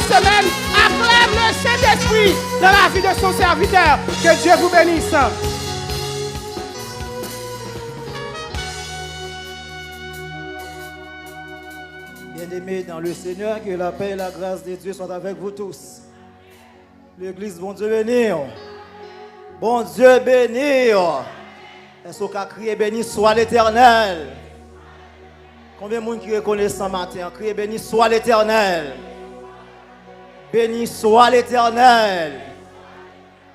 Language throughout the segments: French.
semaine. Acclame le Saint-Esprit dans la vie de son serviteur. Que Dieu vous bénisse. Bien-aimés dans le Seigneur, que la paix et la grâce de Dieu soient avec vous tous. L'église, bon Dieu bénir. Bon Dieu bénir. Est-ce qu'on a crié béni soit l'Éternel? Combien de monde qui reconnaît ce matin? Crié béni soit l'Éternel. Béni soit l'Éternel.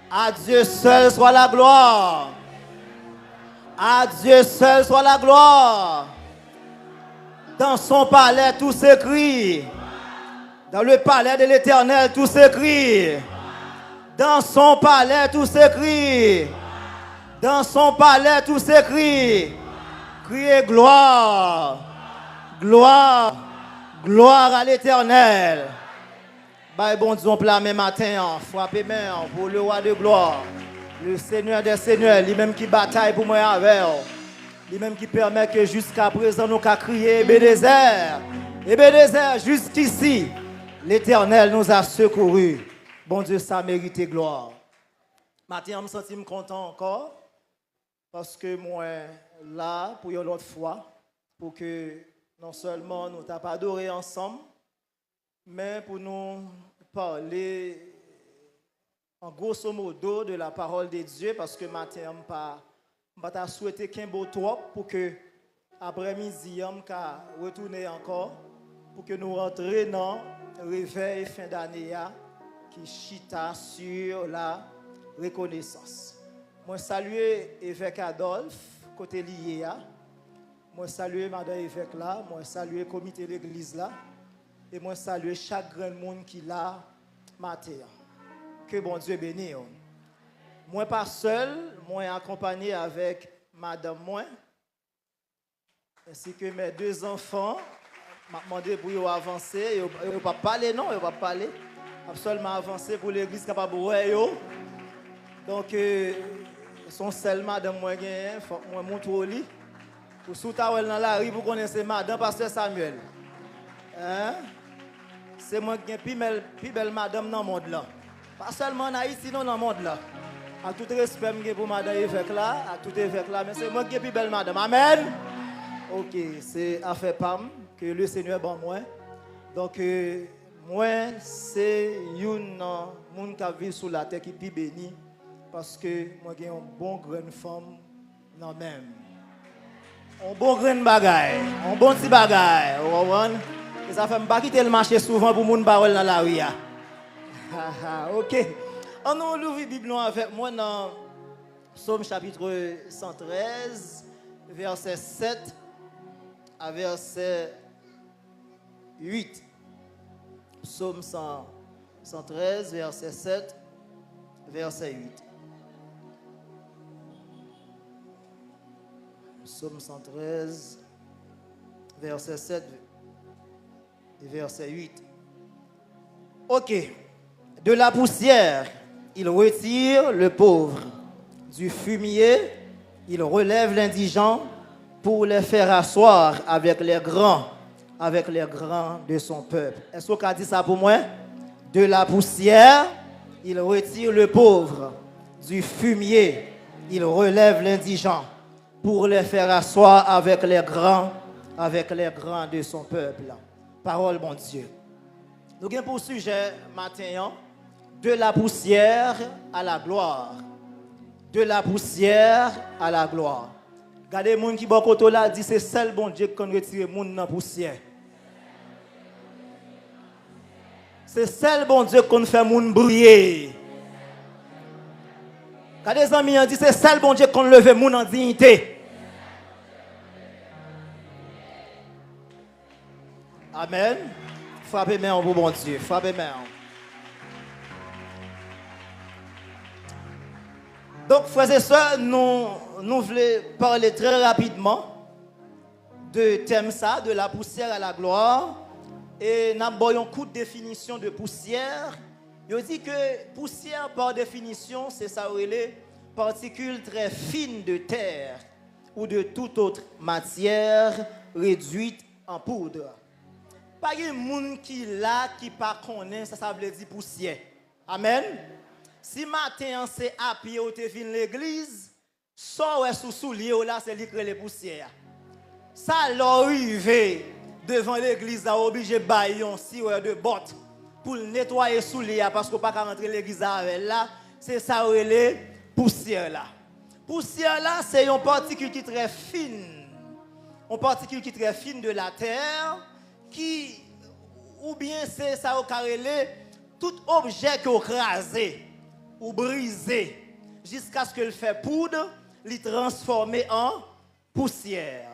À Dieu seul soit la gloire. À Dieu seul soit la gloire. Dans son palais, tout s'écrit. Dans le palais de l'Éternel, tout s'écrit. Dans son palais, tout s'écrit. Dans son palais, tout s'écrit. Criez gloire. Gloire. Gloire à l'Éternel. Bah, bon Dieu, on plat même matin, frappez main pour le roi de gloire. Le Seigneur des Seigneurs, lui-même qui bataille pour moi avec. Lui-même qui permet que jusqu'à présent nous avons crié Ebenezer. Ebenezer, jusqu'ici, l'Éternel nous a secourus. Bon Dieu, ça mérite gloire. Matin, je me sens content encore parce que moi, là, pour une autre fois, pour que non seulement nous t'avons adoré ensemble, mais pour nous parler en grosso modo de la parole de Dieu, parce que matin, je ne vais pas souhaiter qu'un beau trop pour que après-midi, je retourner encore, pour que nous rentrions dans le réveil fin d'année qui chita sur la reconnaissance. Moi, salue évêque Adolphe, côté lié. Moi, salue madame évêque là, moi, salue comité de l'église là, et moi, salue chaque grand monde qui l'a matin. Que bon Dieu bénisse. Moi, pas seul, moi, accompagné avec madame moi, ainsi que mes deux enfants. m'a demandé pour eux avancer, ils ne pas parler non, ils ne pas parler. Absolument avancer pour l'église capable de voir. Donc son seul madame moi gagne, faut moi montre au lit. Pour sous tawel dans la rue, vous connaissez madame pasteur Samuel. Hein? C'est moi qui ai plus belle madame dans le monde là. Pas seulement en Haïti, non dans le monde là. À tout respect pour madame évêque là, à tout évêque là, mais c'est moi qui ai plus belle madame. Amen. OK, c'est affaire Pam que le Seigneur bon moi. Donc moi c'est une monde qui vit sur la terre qui est béni parce que moi j'ai une bonne grande femme non même. Un bon grain bagaille, un bon petit bagaille, vous comprenez? Et ça fait pas quitter le marché souvent pour moun parole dans la rue. OK. On nous ouvre la Bible avec moi dans Psaume chapitre 113 verset 7 à verset 8. Psaume 113 verset 7 verset 8. Psaume 113, verset 7 et verset 8. OK. De la poussière, il retire le pauvre. Du fumier, il relève l'indigent pour les faire asseoir avec les grands de son peuple. Est-ce qu'on a dit ça pour moi? De la poussière, il retire le pauvre. Du fumier, il relève l'indigent pour les faire asseoir avec les grands de son peuple. Parole, mon Dieu. Nous avons pour sujet matin, de la poussière à la gloire. De la poussière à la gloire. Regardez les gens qui sont côté là, dit c'est seul bon Dieu qui retire les gens dans la poussière. C'est seul bon Dieu qui fait les gens briller. Quand des amis ont dit c'est seul bon Dieu qu'on lève les gens en dignité. Amen. Frappez main pour bon Dieu. Frappez main. Donc, frères et sœurs, nous voulons parler très rapidement de thème ça, de la poussière à la gloire. Et nous avons un coup de définition de poussière. Je dis que poussière, par définition, c'est ça, les particules très fines de terre ou de toute autre matière réduite en poudre. Pas de monde qui là qui pas connaît ça veut dire poussière. Amen. Si matin c'est à pied ou te vinn l'église, so ouais sous soulier là c'est l'écran les poussières. Ça l'arrivé devant l'église a obligé bailler un siroir de bottes pour nettoyer soulier parce qu'on pas rentrer l'église avec là, c'est ça les poussières là. Poussière là c'est une particule qui très fine. Une particule qui très fine de la terre qui ou bien c'est ça au carrelé tout objet qui est écrasé ou brisé jusqu'à ce que le fait poudre, le transformer en poussière.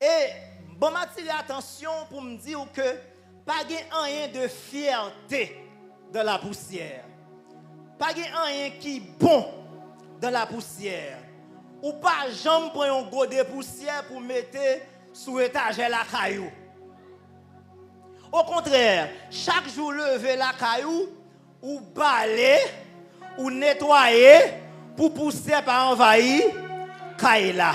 Et bon m'attirer attention pour me dire que pas rien de fierté dans la poussière. Pas rien qui bon dans la poussière. Ou pas jamais prendre un gros de poussière pour mettre sous étagère la caillou. Au contraire, chaque jour lever la caillou ou balayer ou nettoyer pour pousser par envahir caillou là.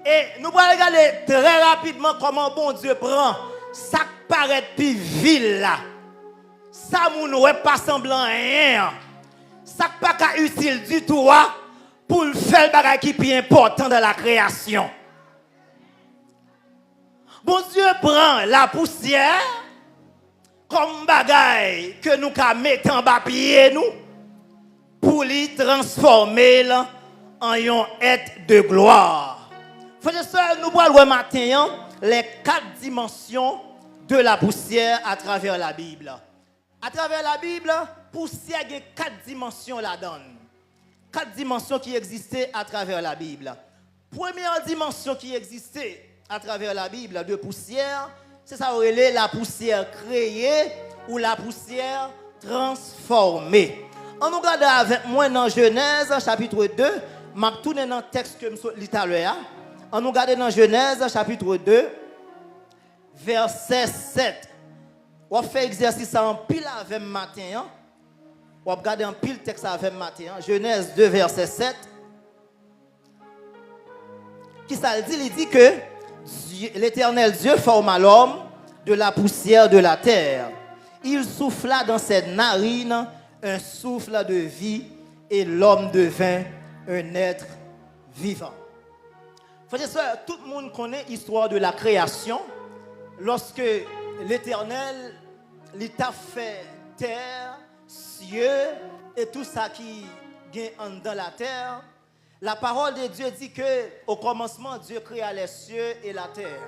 Et nous allons regarder très rapidement comment bon Dieu prend ça qui paraît plus vil là. Ça ne pas semblant rien. Ça qui pas utile du tout pour faire le bagage qui est plus important dans la création. Bon Dieu prend la poussière comme bagage que nous mettons en bas pied nous pour les transformer en un être de gloire. Frères et sœurs, nous voyons le matin les 4 dimensions de la poussière à travers la Bible. À travers la Bible, poussière a 4 dimensions là-dedans. 4 dimensions qui existaient à travers la Bible. Première dimension qui existait à travers la Bible de poussière, c'est ça, la poussière créée ou la poussière transformée. On nous regarde avec moi dans Genèse chapitre 2, je vais tourner dans le texte que je lis tout à l'heure. On nous regarde dans Genèse chapitre 2, verset 7. On fait exercice en pile avec matin. On va regarder en pile texte avec matin. Genèse 2, verset 7. Qui ça dit? Il dit que l'Éternel Dieu forma l'homme de la poussière de la terre. Il souffla dans ses narines un souffle de vie et l'homme devint un être vivant. Frères et sœurs, tout le monde connaît l'histoire de la création. Lorsque l'Éternel t'a fait terre, cieux et tout ça qui est dans la terre, la parole de Dieu dit que au commencement, Dieu créa les cieux et la terre.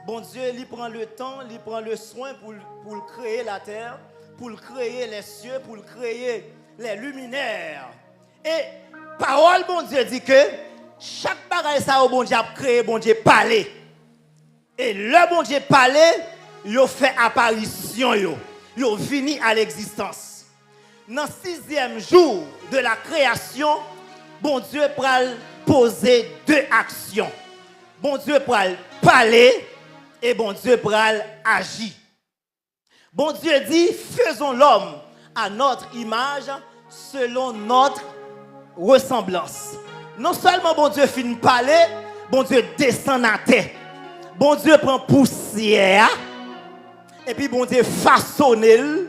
Bon Dieu, il prend le temps, il prend le soin pour créer la terre, pour créer les cieux, pour créer les luminaires. Et parole, bon Dieu, dit que chaque bagaille ça au bon Dieu a créé, bon Dieu parlé. Et le bon Dieu parlé, il a fait apparition, il a venu à l'existence. Dans le 6e jour de la création, bon Dieu pral poser 2 actions. Bon Dieu pral parler et bon Dieu pral agir. Bon Dieu dit, faisons l'homme à notre image, selon notre ressemblance. Non seulement bon Dieu finit parler, bon Dieu descend à terre. Bon Dieu prend poussière et puis bon Dieu façonne.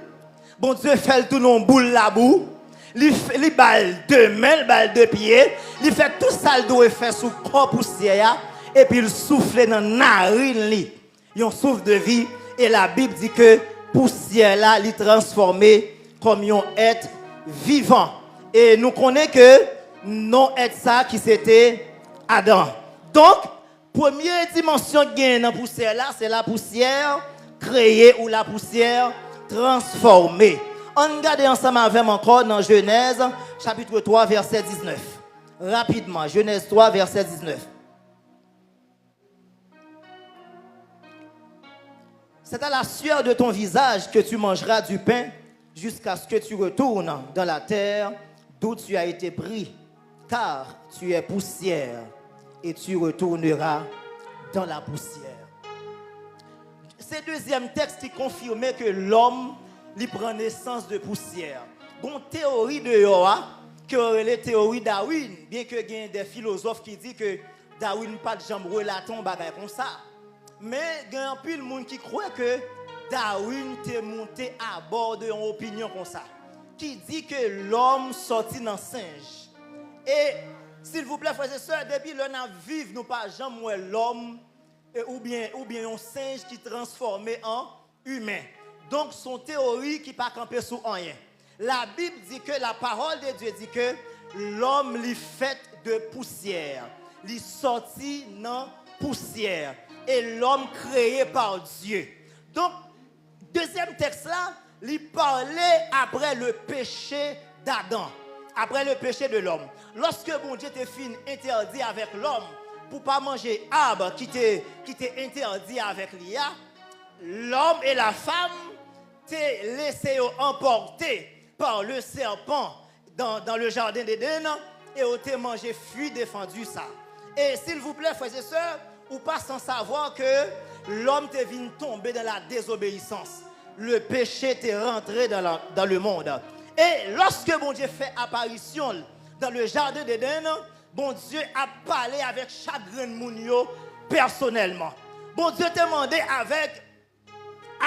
Bon Dieu fait tout non boule la boue. Il balle 2 mains, il balle 2 pieds. Il fait tout ça, il doit faire sous corps poussière. Et puis il souffle dans la narine. Il un souffle de vie. Et la Bible dit que poussière là, il est transformé comme un être vivant. Et nous connaissons que non être ça qui c'était Adam. Donc, première dimension qui est dans la poussière là, c'est la poussière créée ou la poussière transformée. On regarde ensemble avec moi encore dans Genèse, chapitre 3, verset 19. Rapidement, Genèse 3, verset 19. C'est à la sueur de ton visage que tu mangeras du pain jusqu'à ce que tu retournes dans la terre d'où tu as été pris, car tu es poussière et tu retourneras dans la poussière. C'est le 2e texte qui confirmait que l'homme il prend naissance de poussière. Bon théorie de Yoa, que les théories Darwin, bien que il y ait des philosophes qui disent que Darwin pas de jambe relaton bagay comme ça. Mais il y a un peu de monde qui croit que Darwin t'est monté à bord d'une opinion comme ça, qui dit que l'homme sorti dans singe. Et s'il vous plaît, frères et sœurs, depuis l'on a vivre, nous pas jamais l'homme ou bien un singe qui transformé en humain. Donc son théorie qui pas campé sous rien. La Bible dit que la parole de Dieu dit que l'homme l'est fait de poussière, l'est sorti dans poussière et l'homme créé par Dieu. Donc deuxième texte là, il parlait après le péché d'Adam, après le péché de l'homme. Lorsque bon Dieu te fin interdit avec l'homme pour pas manger arbre qui t'est interdit avec l'IA, l'homme et la femme t'es laissé emporter par le serpent dans le jardin d'Éden et ont été mangé fruit défendu ça. Et s'il vous plaît, frères et sœurs, ou pas sans savoir que l'homme te vient tomber dans la désobéissance. Le péché t'est rentré dans le monde. Et lorsque bon Dieu fait apparition dans le jardin d'Éden, bon Dieu a parlé avec chaque grain de mounio personnellement. Bon Dieu t'a demandé avec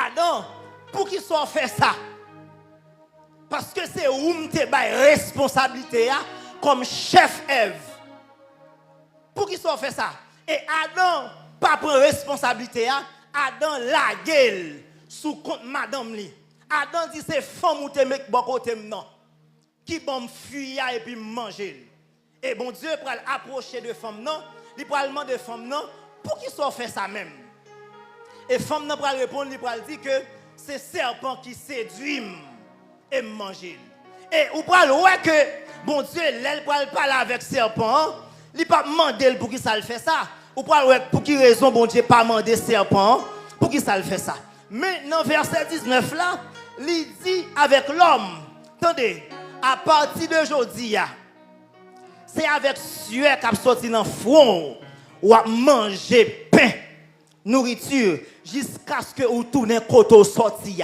Adam pour qu'il soit fait ça. Parce que c'est où tu as responsabilité comme chef Ève. Pour qu'il soit fait ça. Et Adam pas prend responsabilité. Adam la gueule sous compte madame li. Adam dit c'est femme ou te mec bon côté non. Qui bon fuir et puis manger. Et bon Dieu pour approcher de femme non, il pour demander de femme non pour qu'il soit fait ça même. Et femme non pour répondre, il pour dire que c'est serpent qui séduit et manger. Et ou pour ouais que bon Dieu l'aile pour parler avec serpent, il pas demander pour qu'il ça le fait ça. Ou pour ouais pour quelle raison bon Dieu pas demander serpent pour qu'il ça le fait ça. Mais dans verset 19 là, il dit avec l'homme, attendez, à partir d'aujourd'hui, c'est avec sueur qu'a sorti dans le front ou à manger pain, nourriture, jusqu'à ce que vous tournez côté sorti.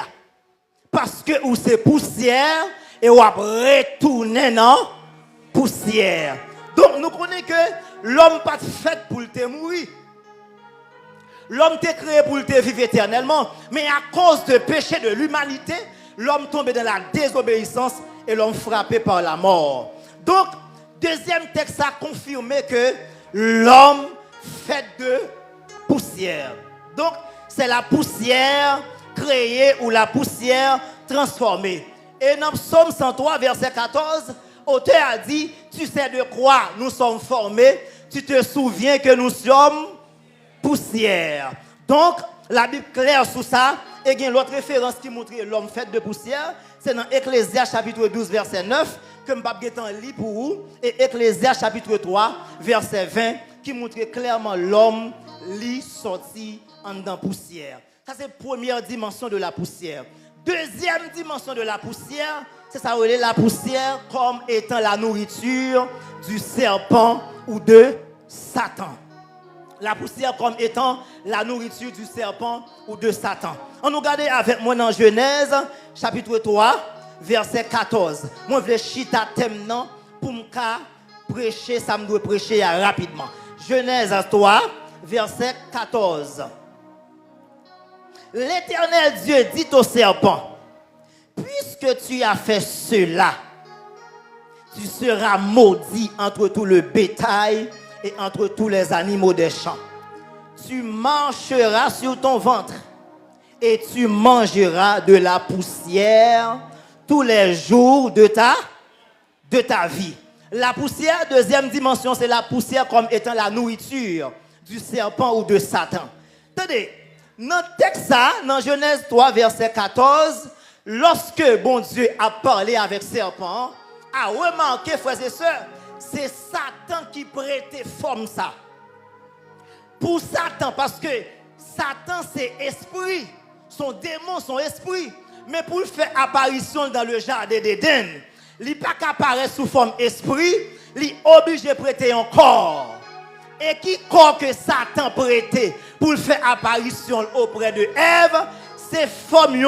Parce que vous c'est poussière et vous retourner dans poussière. Donc nous connaissons que l'homme pas fait pour te mourir. L'homme t'est créé pour te vivre éternellement, mais à cause du péché de l'humanité, l'homme tombe dans la désobéissance et l'homme frappé par la mort. Donc, deuxième texte a confirmé que l'homme fait de poussière. Donc, c'est la poussière créée ou la poussière transformée. Et dans Psaume 103, verset 14, l'auteur a dit, tu sais de quoi nous sommes formés, tu te souviens que nous sommes poussière. Donc, la Bible claire sur ça, et il y a l'autre référence qui montre l'homme fait de poussière, c'est dans Ecclésiaste chapitre 12, verset 9, que je vais lire pour vous, et Ecclésiaste chapitre 3, verset 20, qui montre clairement l'homme lit sorti en dans poussière. Ça, c'est la première dimension de la poussière. Deuxième dimension de la poussière, c'est ça, la poussière comme étant la nourriture du serpent ou de Satan. La poussière comme étant la nourriture du serpent ou de Satan. On nous regarde avec moi dans Genèse, chapitre 3, verset 14. Moi, je vais chita thème pour me prêcher, ça me doit prêcher rapidement. Genèse 3, verset 14. L'Éternel Dieu dit au serpent, puisque tu as fait cela, tu seras maudit entre tout le bétail et entre tous les animaux des champs. Tu marcheras sur ton ventre et tu mangeras de la poussière tous les jours de ta vie. La poussière, deuxième dimension, c'est la poussière comme étant la nourriture du serpent ou de Satan. Attendez, dans le texte, dans Genèse 3, verset 14, lorsque bon Dieu a parlé avec le serpent, a remarqué, frères et sœurs, c'est Satan qui prêtait forme ça. Pour Satan, parce que Satan c'est esprit, son démon, son esprit. Mais pour faire apparition dans le jardin d'Éden, il n'est pas qu'apparaître sous forme esprit, il est obligé de prêter un corps. Et qui corps que Satan prêtait pour faire apparition auprès de Ève, c'est forme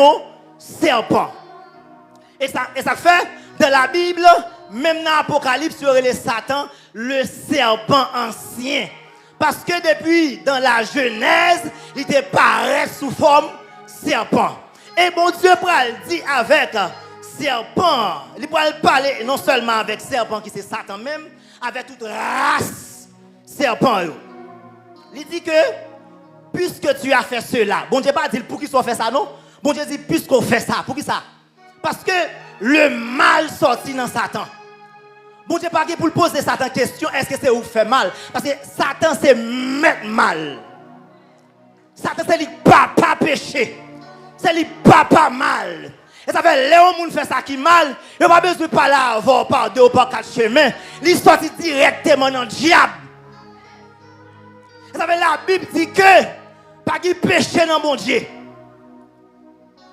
serpent. Et ça fait, dans la Bible, même dans l'Apocalypse, sur les Satan, le serpent ancien. Parce que depuis, dans la Genèse, il était pareil sous forme serpent. Et bon Dieu pral dit avec serpent, il pral parler non seulement avec serpent qui c'est Satan même, avec toute race serpent. Il dit que puisque tu as fait cela, bon Dieu pas dit pour qui soit fait ça non, bon Dieu dit puisqu'on fait ça, pour qui ça? Parce que le mal sorti dans Satan. Bon Dieu pas pour poser Satan question, est-ce que c'est où fait mal? Parce que Satan c'est mettre mal. Satan c'est lui pas péché. C'est lui pas mal. Et ça fait les gens fait ça qui mal, il pas besoin de parler avant par deux ou par quatre chemins. Il sorti directement dans le diable. Et ça fait la Bible dit que pas de péché dans mon Dieu.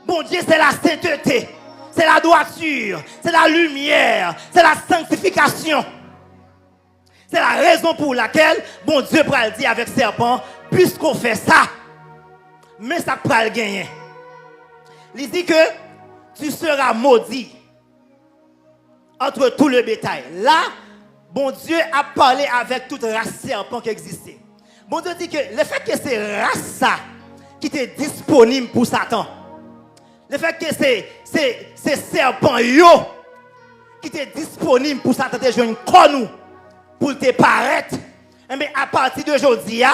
Bon Dieu c'est la sainteté. C'est la droiture, c'est la lumière, c'est la sanctification. C'est la raison pour laquelle, bon Dieu pral dire avec serpent, puisqu'on fait ça, mais ça pral gagner. Il dit que tu seras maudit entre tout le bétail. Là, bon Dieu a parlé avec toute race serpent qui existait. Bon Dieu dit que le fait que c'est race ça qui était disponible pour Satan, le fait que c'est serpent yo qui était disponible pour Satan te joindre comme nous pour te paraître, mais à partir d'aujourd'hui,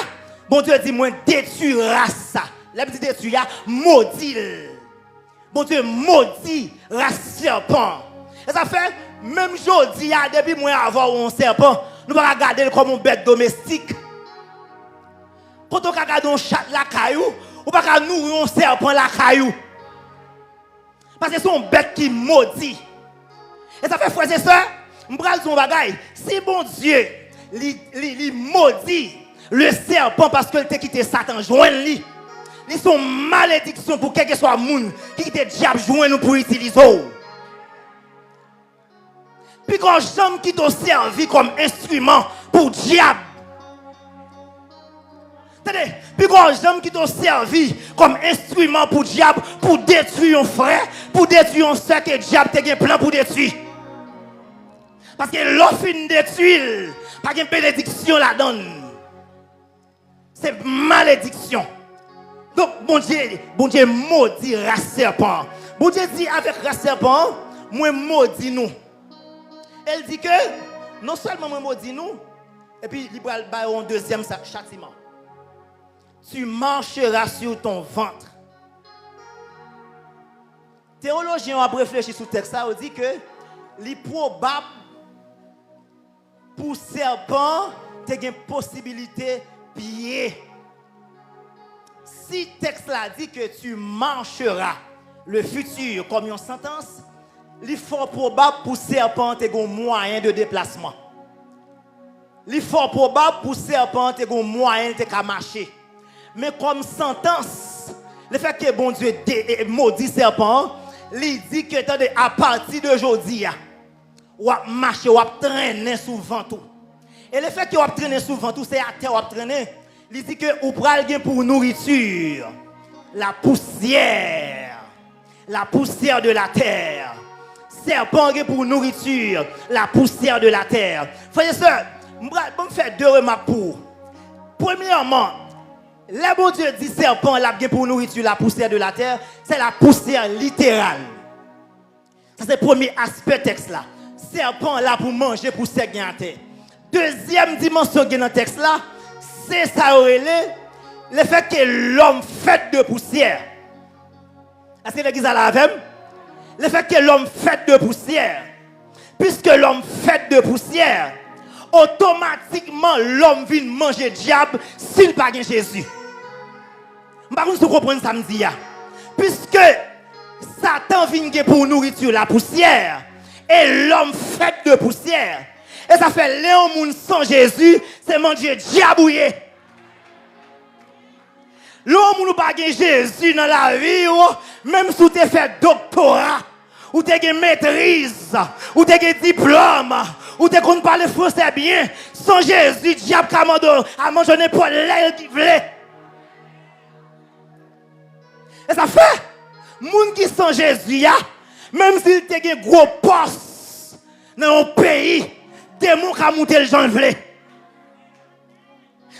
bon Dieu dit moi détruira ça. La petite détruit maudit. Bon Dieu maudit race serpent. Et ça fait même aujourd'hui depuis moi avoir un serpent, nous pas regarder comme une bête domestique. Quand on regarde un chat la caillou, ou pas nourrir un serpent la caillou. Parce que c'est une bête qui maudit. Et ça fait frères et sœurs, m'bral son bagaille. Si bon Dieu li maudit le serpent parce que il quitté Satan joindre lui. Ils sont malédiction pour quel que soit monde qui quitte diable joindre nous pour utiliser. Puis quand j'aime qui t'a servi comme instrument pour diable. Attendez, puis quand j'aime qui t'ont servi comme instrument pour diable, pour détruire un frère, pour détruire un soeur que diable a un plan pour détruire. Parce que l'offre détruire, pas de bénédiction là-dedans. C'est malédiction. Donc, bon Dieu maudit race serpent. Bon Dieu dit avec race serpent, moi maudit nous. Elle dit que non seulement moi maudit nous, et puis il va avoir un deuxième châtiment. Tu marcheras sur ton ventre. Théologiens ont réfléchi sur le texte, ça dit que les probable pour serpent, tu as une possibilité pied. Si le texte là dit que tu marcheras le futur comme une sentence, il est fort probable pour serpent tu as un moyen de déplacement. Il est fort probable pour serpent tu as un moyen de marcher. Mais comme sentence, le fait que bon Dieu maudit serpent, il dit que à partir d'aujourd'hui, ou à marcher, ou à traîner sous le vent tout. Et le fait que vous traîner sous le vent tout, c'est à terre ou traîner. Il dit que vous prenez pour nourriture la poussière de la terre. Serpent pour nourriture la poussière de la terre. Frères et sœurs, je vais faire deux remarques pour. Premièrement, le bon Dieu dit serpent là pour nourriture la poussière de la terre, c'est la poussière littérale. Ça c'est le premier aspect texte là. Serpent là pour manger poussière qui est en terre. Deuxième dimension qui est dans le texte là, c'est ça le fait que l'homme fait de poussière. Est-ce que l'église a la même? Le fait que l'homme fait de poussière. Puisque l'homme fait de poussière, automatiquement l'homme vient manger diable s'il n'a pas Jésus. Par contre, vous comprenez ça me dit. Puisque Satan vient pour nourriture la poussière et l'homme fait de poussière. Et ça fait léon moun sans Jésus, c'est manger diabouillé. L'homme moun pas Jésus dans la vie, même si tu as fait doctorat, ou tu as maîtrise, ou tu as diplôme, ou tu as parlé français bien, sans Jésus, diable a mangé n'importe l'air qui voulait. Et ça fait, moun qui sans Jésus, même s'il te un gros poste dans un pays, démon qui a monté le gens voulait.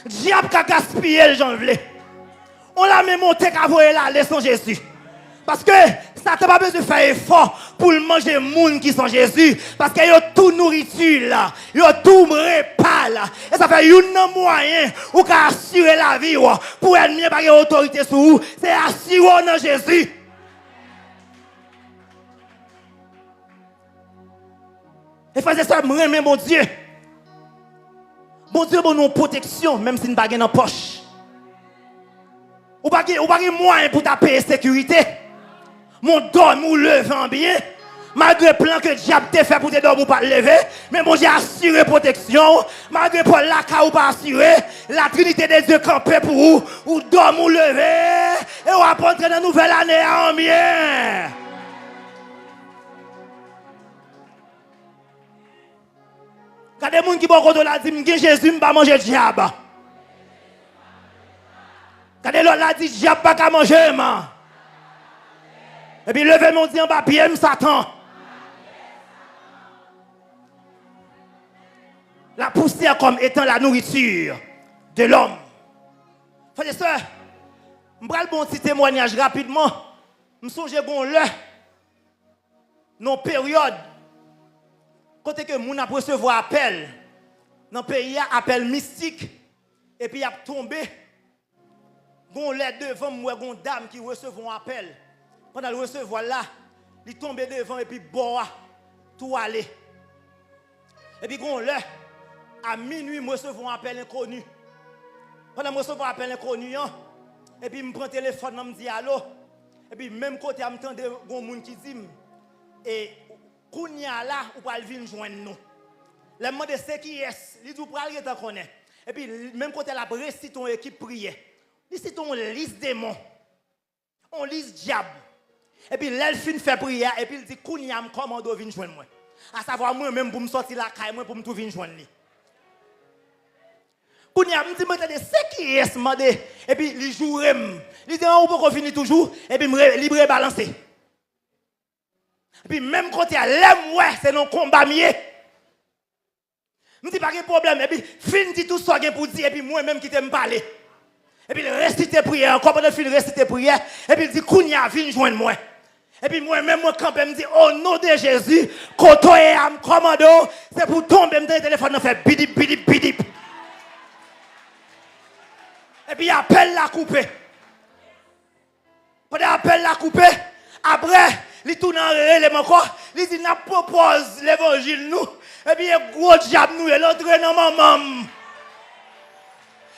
Diable qui a gaspillé le gens voulait. On l'a même monté qu'à voir là, laissons Jésus. Parce que ça n'a pas besoin de faire effort pour manger moun qui sont Jésus. Parce qu'il y a tout nourriture là. Il y a tout repas là. Et ça fait un moyen ou qu'à assurer la vie pour être mieux par autorité sur vous. C'est assurer dans Jésus. Et frères et sœurs, moi, mon Dieu. Mon Dieu, bon, nous protection, même si nous n'avons pas dans poche. Ou pas de moyen pour ta payer sécurité. Mon dorme ou levant bien. Malgré le plan que le diable t'a fait pour te dormir ou pas te lever. Mais bon, j'ai assuré protection. Malgré pour la cas ou pas assuré. La Trinité des dieux campée pour vous. Ou dormir ou lever. Et on va entrer dans la nouvelle année en bien. Quand des gens qui vont contre la dit, Jésus ne va pas manger le diable. Quand l'autre l'a dit, diable pas manger, man. Et puis levez mon Dieu en bas, pied, Satan. La poussière comme étant la nourriture de l'homme. Frères et sœurs, je vais bon petit témoignage rapidement. Je me songe bon là. Dans période, côté que moun a recevoir appel, dans le pays, appel mystique, et puis il a tombé. Gon lait devant moi, gon dame qui recevons appel. Pendant le recevoir là, il tombe devant et puis boit tout aller. Et puis gon lait à minuit moi recevons appel inconnu. Pendant moi recevons appel inconnu et puis me prend téléphone me dit allô. Et puis même côté m'entend gon moun qui dit et kounya là ou pas venir joindre nous. Le monde c'est qui est, il dit pour aller t'en connaît. Et puis même côté la récite ton équipe prière. Ici, on liste démons, on liste diable. Et puis, l'elfine fait prière, et puis il dit, Kounia, comment on vient joindre moi? À savoir, moi-même, pour me sortir la caille, moi, pour me trouver joindre lui. Kounia, me dit, c'est qui est ce et puis, il joue, il dit, on peut finir toujours, et puis, il libre balancer. Et puis, même quand il y a l'aime, ouais, c'est non combat mieux. Je dis, pas de problème, et puis, fin dit tout ça pour dire, et puis, moi-même qui t'aime parler. Et puis il récite prière, encore pendant qu'il récite prière, et puis il dit, Kounia, viens joindre moi. Et puis moi-même, moi, quand je me dis, au nom de Jésus, quand tu es à me commando, c'est pour tomber, me donner le téléphone, faire bidip, bidip, bidip. Et puis il appelle la coupée. Quand il appelle la coupée, après, il tourne en relève encore, il dit, nous propose l'évangile, nous. Et puis il y a un gros diable, nous, et l'autre dans maman.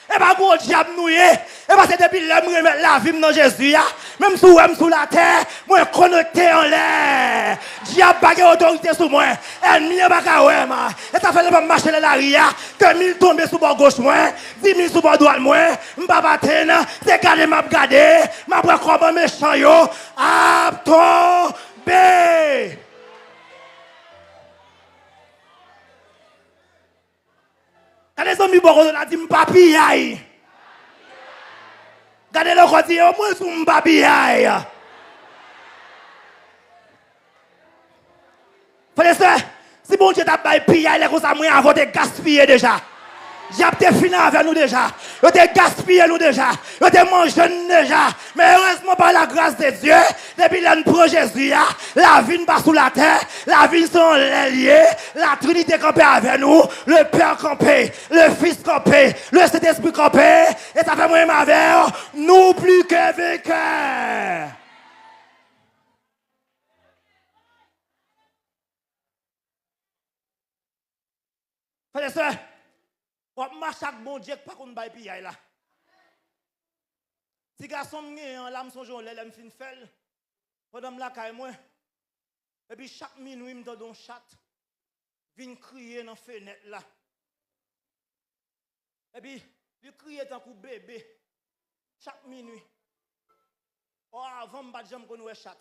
Et pas gros diable nous et parce que depuis l'homme remettre la vie dans Jésus même sous la terre moi connecté en l'air diable pas autorité sur moi ennemi pas ouais et ça fait pas marcher dans la ria que 1000 tomber sous bord gauche moi 10 000 sous bord droite moi m'pa battre c'est garder m'a garder m'a prend comme méchant yo à tomber. Quand les amis bon a dit papi aïe. Regardez le côté au moins sous papi aïe. Frère ça, si bon Dieu t'a bail pillé les comme ça moi avant de gaspiller déjà. J'ai été fini avec nous déjà. Vous avez gaspillé nous déjà. Vous avez mangé nous déjà. Mais heureusement par la grâce de Dieu, depuis l'année pour Jésus, la vie n'est pas sous la terre, la vie sont liées, la Trinité campée avec nous, le Père campé, le Fils campé, le Saint-Esprit campé, et ça fait moi avec nous plus que vainqueurs. Frères et sœurs, on marche avec bon Dieu, pas qu'on baille pied là. Si garçon m'en l'âme son jour, l'aime fin fait. Pendant la caille moi. Et puis chaque minuit me donne un chat. Vient crier dans la fenêtre là. Et puis il crie tant que bébé. Chaque minuit. Oh avant me battre jambe qu'on chat.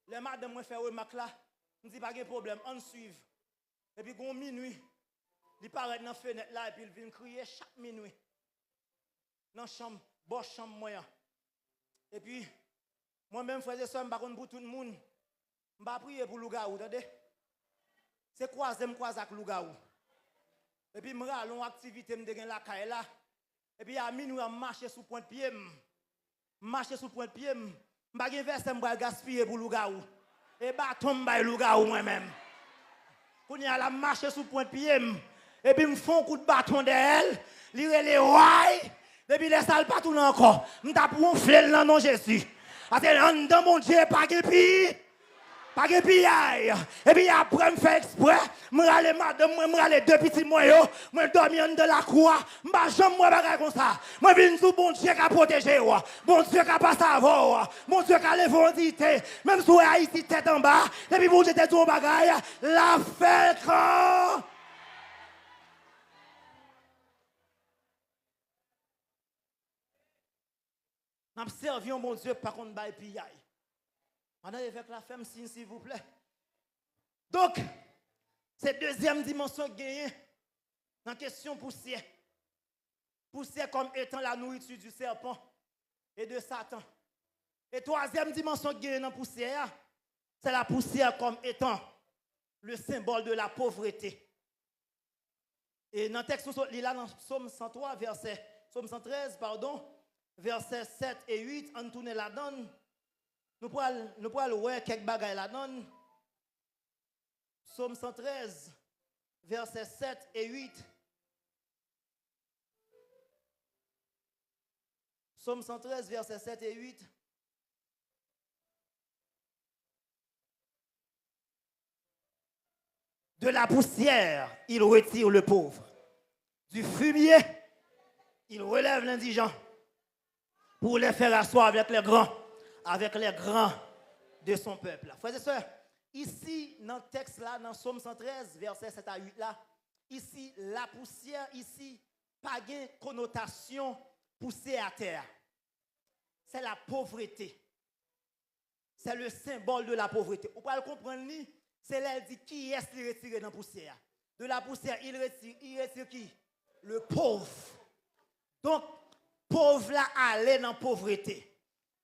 Les madame me fait remarque là. Me dit pas de problème, on suive. Et puis gon minuit. Il paraît dans la fenêtre là et puis il vient crier chaque minuit. Dans la chambre, bon chambre moyen. Et puis, moi-même, frère et soeur, je ne pour tout le monde. Je vais prier pour Lougaou, attendez. C'est quoi, j'aime quoi avec Lougaou. Et puis, je vais aller en activité, je vais la caille là. Et puis à minuit, on marche sous point de pied. Marcher sous point de pied. Je ne vais pas gaspiller pour Lougaou. Et bâton m'bay Lougaou moi-même. Quand il y a la marche sous point de pied. Et puis me font un coup de bâton d'elle. Lire les ouailles. Depuis les salles pas tout encore. Je tape un flèche dans nom Jésus. Parce que dans mon Dieu, pas de pire. Pas de pire. Et puis après, je fais exprès. Je râle madame, je râle deux petits moyens. Je dormir de la croix. Je ne jamais pas comme ça. Je viens sous bon Dieu qui a protégé. Bon Dieu qui a pas savoir. Bon Dieu qui a l'évangile. Même si Haïti tête en bas. Et puis bon Dieu tête en bagaille. La fait quand. Nous servons mon Dieu par contre bail pillaille. Madame avec la femme signe s'il vous plaît. Donc cette deuxième dimension gagnée dans la question poussière. Poussière comme étant la nourriture du serpent et de Satan. Et troisième dimension gagnée dans la poussière, c'est la poussière comme étant le symbole de la pauvreté. Et dans le texte, il a dans Psaume 103, Psaume 113, pardon, versets 7 et 8, on tourne la donne. Nous pourrons voir quelques bagailles la donne. Psaume 113, versets 7 et 8. Psaume 113, versets 7 et 8. De la poussière, il retire le pauvre. Du fumier, il relève l'indigent. Pour les faire asseoir avec les grands de son peuple. Frères et sœurs, ici, dans le texte là, dans Psaume 113, versets 7 à 8 là, ici, la poussière, ici, pas de connotation poussée à terre. C'est la pauvreté. C'est le symbole de la pauvreté. Vous pouvez le comprendre, c'est là, dit qui est-ce qui retire dans la poussière. De la poussière, il retire qui? Le pauvre. Donc, pauvre là, aller dans la pauvreté.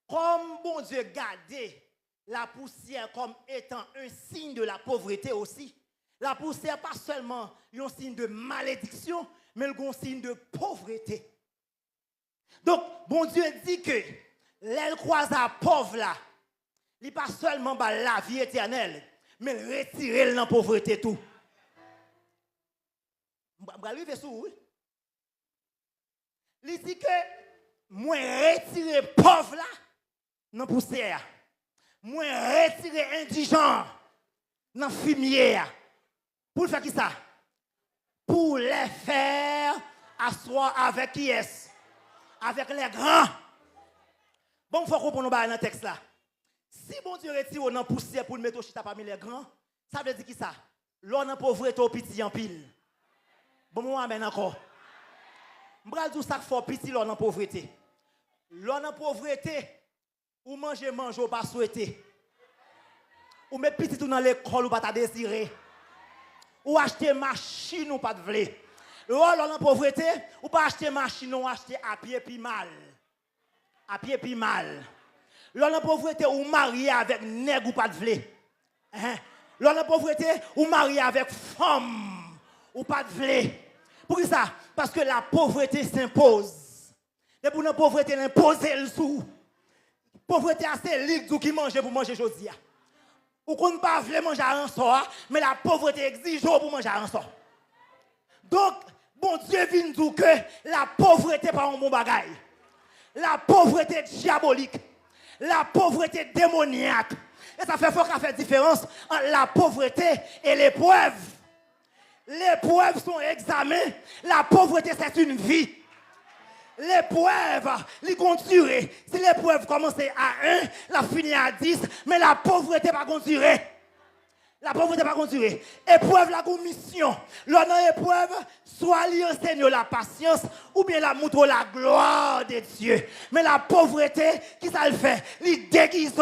Comme bon Dieu gardait la poussière comme étant un signe de la pauvreté aussi. La poussière pas seulement un signe de malédiction, mais un signe de pauvreté. Donc, bon Dieu dit que l'aile croise à pauvre là, il pas seulement la vie éternelle, mais retirer dans la pauvreté tout. Je vais arriver sur vous. Il dit que moi retirer pauvre là dans la poussière. Moi retirer indigent dans le fumier. Pour faire qui ça? Pour les faire asseoir avec qui est-ce? Avec les grands. Bon, il faut comprendre dans le texte là. Si bon Dieu retire dans la poussière pour le mettre au chita parmi les grands, ça veut dire qui ça? L'on a pauvreté au petit en pile. Bon, moi, amène encore. Je vais dire ça faut petit l'on a pauvreté. L'on a pauvreté, ou manger ou pas souhaiter. Ou mettre petit dans l'école ou pas ta désirer. Ou acheter machine ou pas de vle. L'on a pauvreté, ou pas acheter machine ou acheter à pied puis mal. À pied puis mal. L'on a pauvreté ou marié avec nègre ou pas de vle. L'on a pauvreté ou marié avec femme ou pas de vle. Pour ça? Parce que la pauvreté s'impose. Et pour la pauvreté, l'imposer le sou. Pauvreté, c'est l'île qui mange pour manger aujourd'hui. Ou qu'on ne pas veut manger un soir, mais la pauvreté exige pour manger un soir. Donc, bon Dieu vient dire que la pauvreté n'est pas un bon bagage. La pauvreté diabolique. La pauvreté démoniaque. Et ça fait fort qu'à faire différence entre la pauvreté et l'épreuve. L'épreuve sont examens. La pauvreté, c'est une vie. L'épreuve, les durée. Si l'épreuve commence à 1, la finit à 10, mais la pauvreté pas durée. La pauvreté pas durée. Épreuve, la mission. L'on a épreuve, soit lui enseigne la patience, ou bien la montre la gloire de Dieu. Mais la pauvreté, qui ça le fait? Il déguise.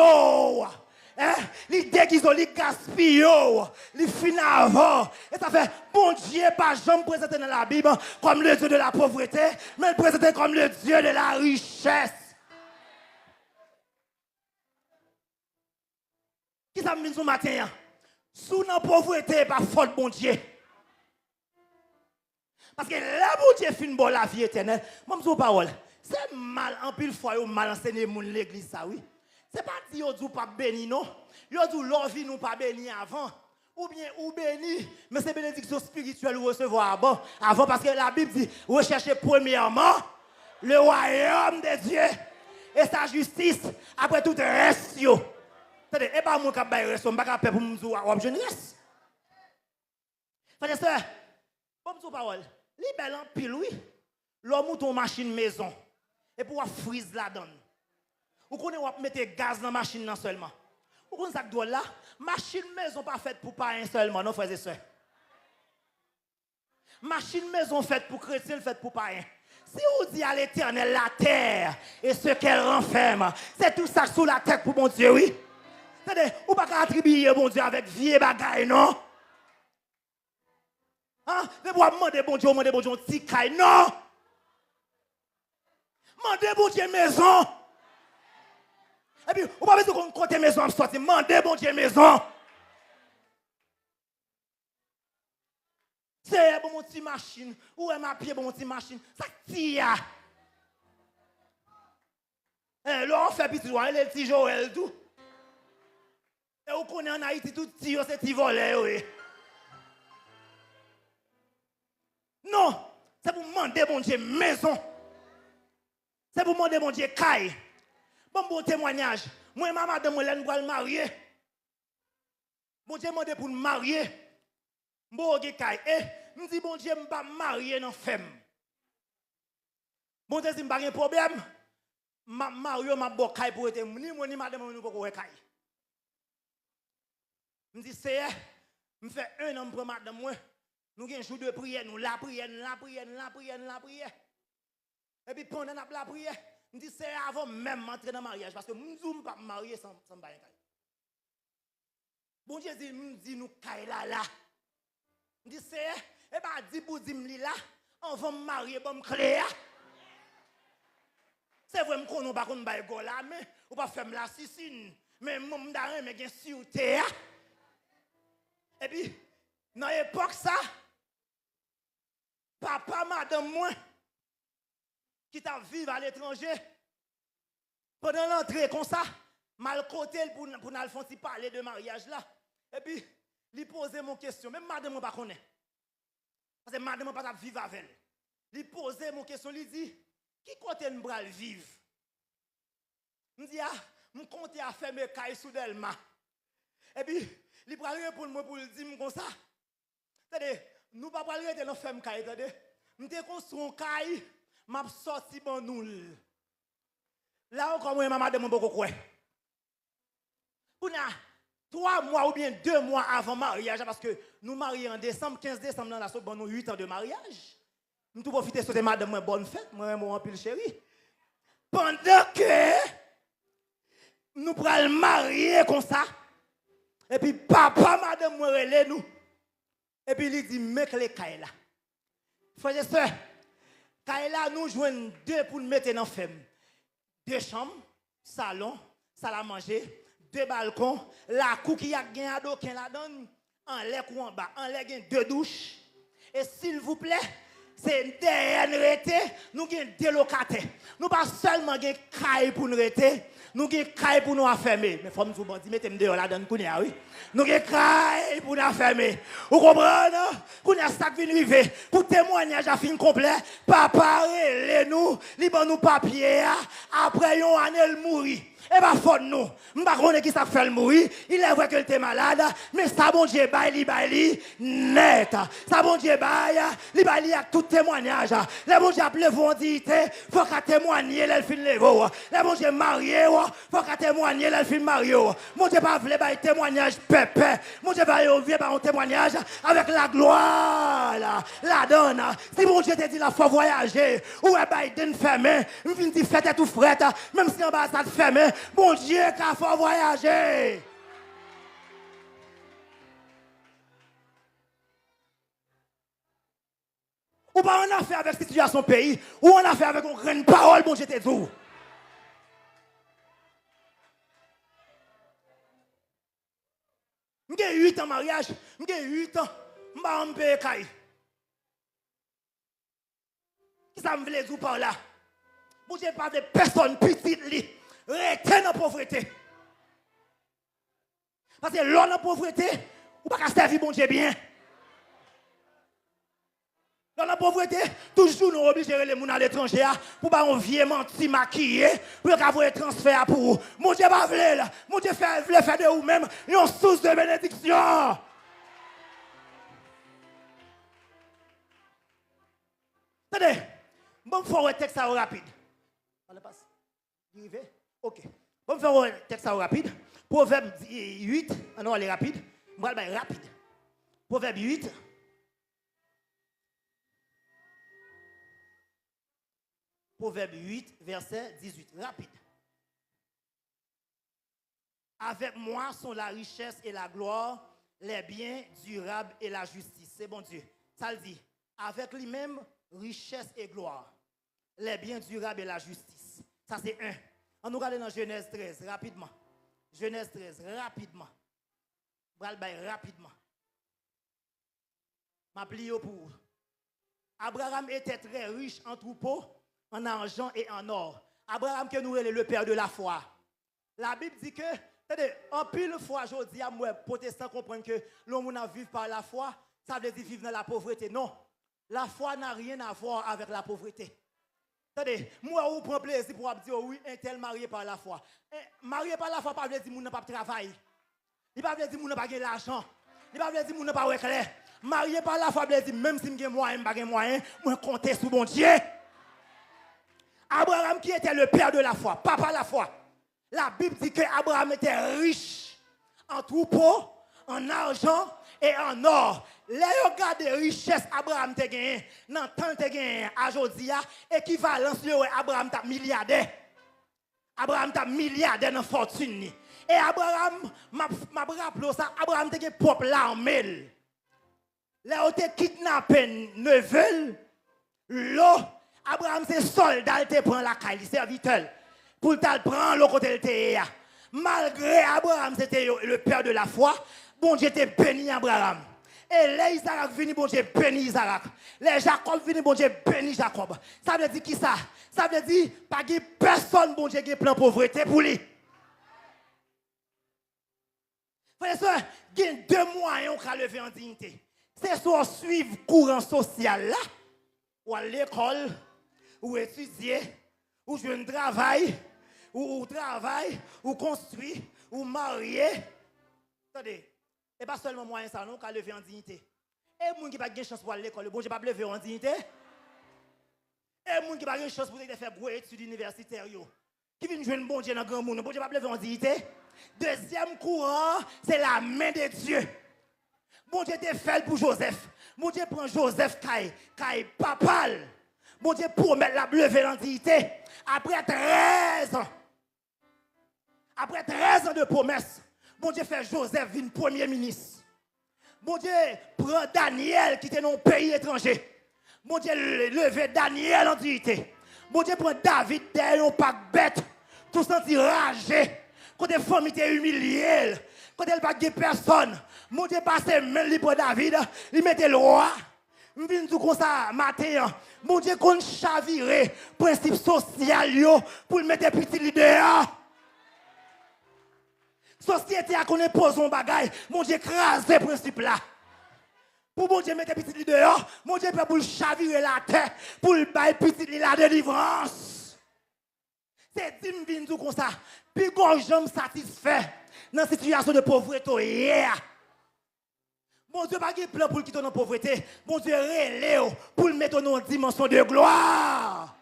Il déguise, il gaspille, il finit avant. Et ça fait, bon Dieu, pas jamais présenté dans la Bible comme le Dieu de la pauvreté, mais présenté comme le Dieu de la richesse. Qui ça me dit ce matin? Sous la pauvreté, pas faute, bon Dieu. Parce que là, bon Dieu fin bon la vie éternelle. Moi, je parole. C'est mal, en pile fois, yo mal enseigné mon l'église, ça, oui. C'est pas dit yo dit pas béni, non. Yo dit leur vie nous pas béni avant. Ou bien, ou béni, mais c'est bénédiction spirituelle ou recevoir avant, parce que la Bible dit, recherchez premièrement le royaume de Dieu et sa justice, après tout le reste. C'est-à-dire, et pas moi qui vais rester, je ne vais pas pour me dire, je ne reste. Frères et sœurs, bon, je parole, les belles en pile, oui, l'homme ou ton machine maison, et pour frise la donne. Ou qu'on va mettre gaz dans la machine seulement. Ou qu'on ça doit là, machine maison pas faite pour pas un seulement, non, frères et sœurs. Machine maison faite pour chrétien, faite pour pas un. Si on dit à l'éternel la terre et ce qu'elle renferme, c'est tout ça sous la terre pour mon Dieu, oui. C'est-à-dire, ou pas attribuer mon Dieu avec vieux bagaille, non? Hein? Mais pour demander bon Dieu, demander bon Dieu, petit caille, non? Demandez bon Dieu maison. Et puis, on va pas qu'on côté maison, sortir, demandez bon Dieu maison. C'est bon mon petit machine, ou est ma pied bon mon petit machine, ça tire. Là on fait petit joie, le petit Joël tout. Et on connaît en Haïti tout petit, c'est petit volet, oui. Non, c'est pour demander bon Dieu maison. C'est pour demander bon Dieu caille. Bon témoignage. Moi et ma madame, nous allons me marier. Bon Dieu m'a demandé pour me marier. Bon Dieu caille. Et me dit bon Dieu, je ne vais pas me marier dans femme. Bon Dieu, si je n'ai pas de problème, je marie ma bon caille pour être ni moi ni madame, nous ne pouvons pas caille. Je dis c'est je fais un an pour madame moi. Nous avons un jour de prière, nous la prière. Et puis pendant la prière, je dis c'est avant même d'entrer dans le mariage parce que je ne peux pas me marier sans bailler. Bon Dieu dit nous caille là. Je dis c'est et bah dit pour dire là, on va me marier bon clair. C'est vrai me connais pas qu'on baille go là mais on pas faire la sisine mais moi m'dare mais gen sur terre. Et puis dans l'époque ça papa madame moi qui t'a vivre à l'étranger pendant l'entrée comme ça mal côté pour nous faire parler de mariage là et puis lui poser mon question même madame moi pas connaît parce que madame moi pas vivre avec elle lui poser mon question lui dit qui côté nous bral vivre me dit ah me compter à faire mes cailles soudainement et puis lui pral répondre moi pour lui dire comme ça c'est-à-dire nous pas pral rester dans ferme caille c'est-à-dire me te construit un caille m'a sorti bon nous là encore moi maman de mon beaucoup quoi on a 3 mois ou bien 2 mois avant mariage parce que nous marions en décembre 15 décembre dans la sorte bon nous 8 ans de mariage nous tout profiter sur des madame moi bonne fête moi mon pile chéri pendant que nous pral marier comme ça et puis papa madame moi relé nous et puis il dit mec les cailles là frères et sœurs cailles là nous joignent 2 pour nous mettre dans femme 2 chambres salon salle à manger 2 balcons la cour qui a gagné à dos qui la donne en l'air ou en bas en l'air 2 douches et s'il vous plaît c'est derrière nous avons 2 locataires nous pas seulement gain caille pour nous rester nous avons caille pour nous affermer mais faut nous dire mettez-moi dehors là donne kounya oui nous avons caille pour nous affermer vous comprenez kounya ça vient arriver pour témoignage à fin complet papa les nous liban nous papier après une année le mourir et pas faute nous m'pa connait qui ça fait le mourir il est vrai que il était malade mais ça bon Dieu bail net ça bon Dieu bail à tout témoignage les bon Dieu appelé vendité faut qu'à témoigner elle fin levo les bon Dieu marié faut qu'à témoigner elle fin mario mon Dieu pas veut bail témoignage pépé mon Dieu va vient par un témoignage avec la gloire la donne si bon Dieu te dit la faut voyager ou est Biden fermé vinn dit fête tout frette même si ambassade fermée bon Dieu qu'a fait voyager. Ou pas en affaire avec la situation pays, ou en affaire avec une grande parole, bon Dieu te dit. J'ai 8 ans de mariage, j'ai 8 ans, je vais me payer. Qui ça me veut dire par là? Bon Dieu pas de personne petite li. Restez dans la pauvreté. Parce que l'on en pauvreté, ou pas qu'à servir bon Dieu bien. Dans la pauvreté, toujours nous obligés les gens à l'étranger pour pas on vieux menti maquillé pour avoir un transfert pour vous. Mon Dieu pas vle là, mon Dieu veut faire de vous-même une source de bénédiction. Attendez, bon faire un texte rapide. Allez passe. Arrivé? OK. Bon faire un texte rapide. Proverbe 8, non, allez rapide. Moi rapide. Proverbe 8. Proverbe 8, verset 18. Rapide. Avec moi sont la richesse et la gloire, les biens durables et la justice. C'est bon Dieu. Ça le dit. Avec lui-même, richesse et gloire, les biens durables et la justice. Ça c'est un. On nous regarde dans Genèse 13, rapidement. Genèse 13, rapidement. Rapidement. Ma plie pour. Abraham était très riche en troupeaux, en argent et en or. Abraham que nous est le père de la foi. La Bible dit que, en pile fois, je dis à moi, protestants comprennent que l'homme n'a vivre par la foi, ça veut dire vivre dans la pauvreté. Non, la foi n'a rien à voir avec la pauvreté. Moi, on prend plaisir pour dire oui, un tel marié par la foi. Marié par la foi, pas veut dire que n'a pas de travail. Il ne veut pas dire que n'a pas de l'argent. Il ne veut pas dire que n'a pas de clair. Marié par la foi, veut dire même si je n'ai pas de moyen, je compte sur mon Dieu. Abraham qui était le père de la foi, papa la foi. La Bible dit que Abraham était riche en troupeaux, en argent et en or. Les regards de richesse Abraham te gagné, dans temps te gagné à Jodia, équivalence le Abraham ta milliardaire. Abraham ta milliardaire dans fortune. Et Abraham m'a rappelé ça, Abraham te gagné propre l'armée. Les ont te kidnappé neveu, l'eau. Abraham c'est soldat, il te prend la caille, serviteur. Pour te prendre le côté de malgré Abraham c'était le père de la foi, bon Dieu te béni Abraham. Et les Isaac vini, bon Dieu béni Isaac. Les Jacob vini, bon Dieu béni Jacob. Ça veut dire qui ça? Ça veut dire pas que personne, bon Dieu, qui plan pauvreté pour lui. Frère et soeur, il y a deux moyens pour lever en dignité. C'est soit suivre le courant social là, ou à l'école, ou étudier, ou jouer un travail, ou travail, ou construire, ou marier. Attendez. Et pas seulement moyen ça, non, qu'à lever en dignité. Et les gens qui n'ont pas de chance pour aller à l'école, bon, je ne vais pas lever en dignité. Et les gens qui n'ont pas de chance pour faire gros études universitaires, qui viennent jouer un bon Dieu dans le grand monde, bon, je ne vais pas lever en dignité. Deuxième courant, c'est la main de Dieu. Bon Dieu te fait pour Joseph. Bon Dieu prend Joseph caille papal. Bon Dieu promet la lever en dignité. Après 13 ans. Après 13 ans de promesses. Bon Dieu fait Joseph vin premier ministre. Bon Dieu prend Daniel qui était dans un pays étranger. Bon Dieu lever Daniel en dignité. Bon Dieu prend David derrière un pack bête. Tout senti ragé. Quand les familles étaient humiliées. Quand elle pas de personne. Bon Dieu passe même libre David. Il mettait le roi. Je viens tout comme ça matin. Bon Dieu qu'on chavire principe social pour le mettre petit leader. Société a qu'on impose un bagage, mon Dieu crase ce principe là. Pour mon Dieu mettre petit dehors, mon Dieu peut pour chavirer la terre, pour le bailler petit la délivrance. C'est dim vin tout comme ça. Puis quand j'aime satisfait dans la situation de pauvreté. Mon Dieu pas de plan pour quitter dans la pauvreté. Mon Dieu relève pour le mettre dans une dimension de gloire.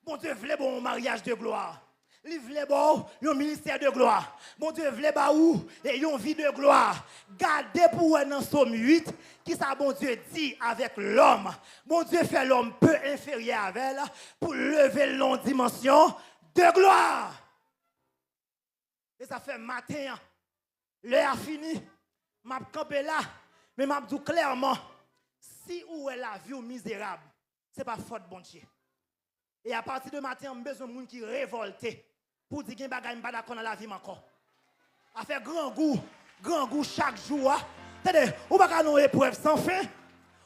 Mon Dieu voulait bon mariage de gloire. Il voulait bon un ministère de gloire. Mon Dieu voulait ba ou et une vie de gloire. Gardez pour un dans Somme 8 qui ça bon Dieu dit avec l'homme. Mon Dieu fait l'homme peu inférieur avec elle pour lever l'on dimension de gloire. Et ça fait matin. L'heure a fini. M'a campé là, mais m'a dit clairement si ou est la vie misérable, c'est pas faute bon Dieu. Et à partir de matin, on a besoin de gens qui révoltent pour dire qu'il n'y a pas d'accord dans la vie encore. À faire grand goût chaque jour. C'est-à-dire, on va pas une épreuve sans fin.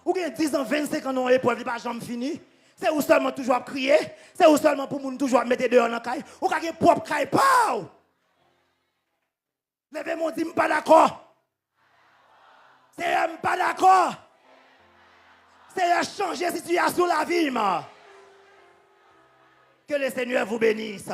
Ou bien 10 ans, 25 ans, non, épreuve, il n'est pas jamais fini. C'est où seulement toujours à crier. C'est où seulement pour nous toujours à mettre dehors dans la caille. Ou qu'à une propre caille, pas. Levez-moi, dit, je ne suis pas d'accord. C'est je ne suis pas d'accord. C'est changer la situation de la vie. Que le Seigneur vous bénisse.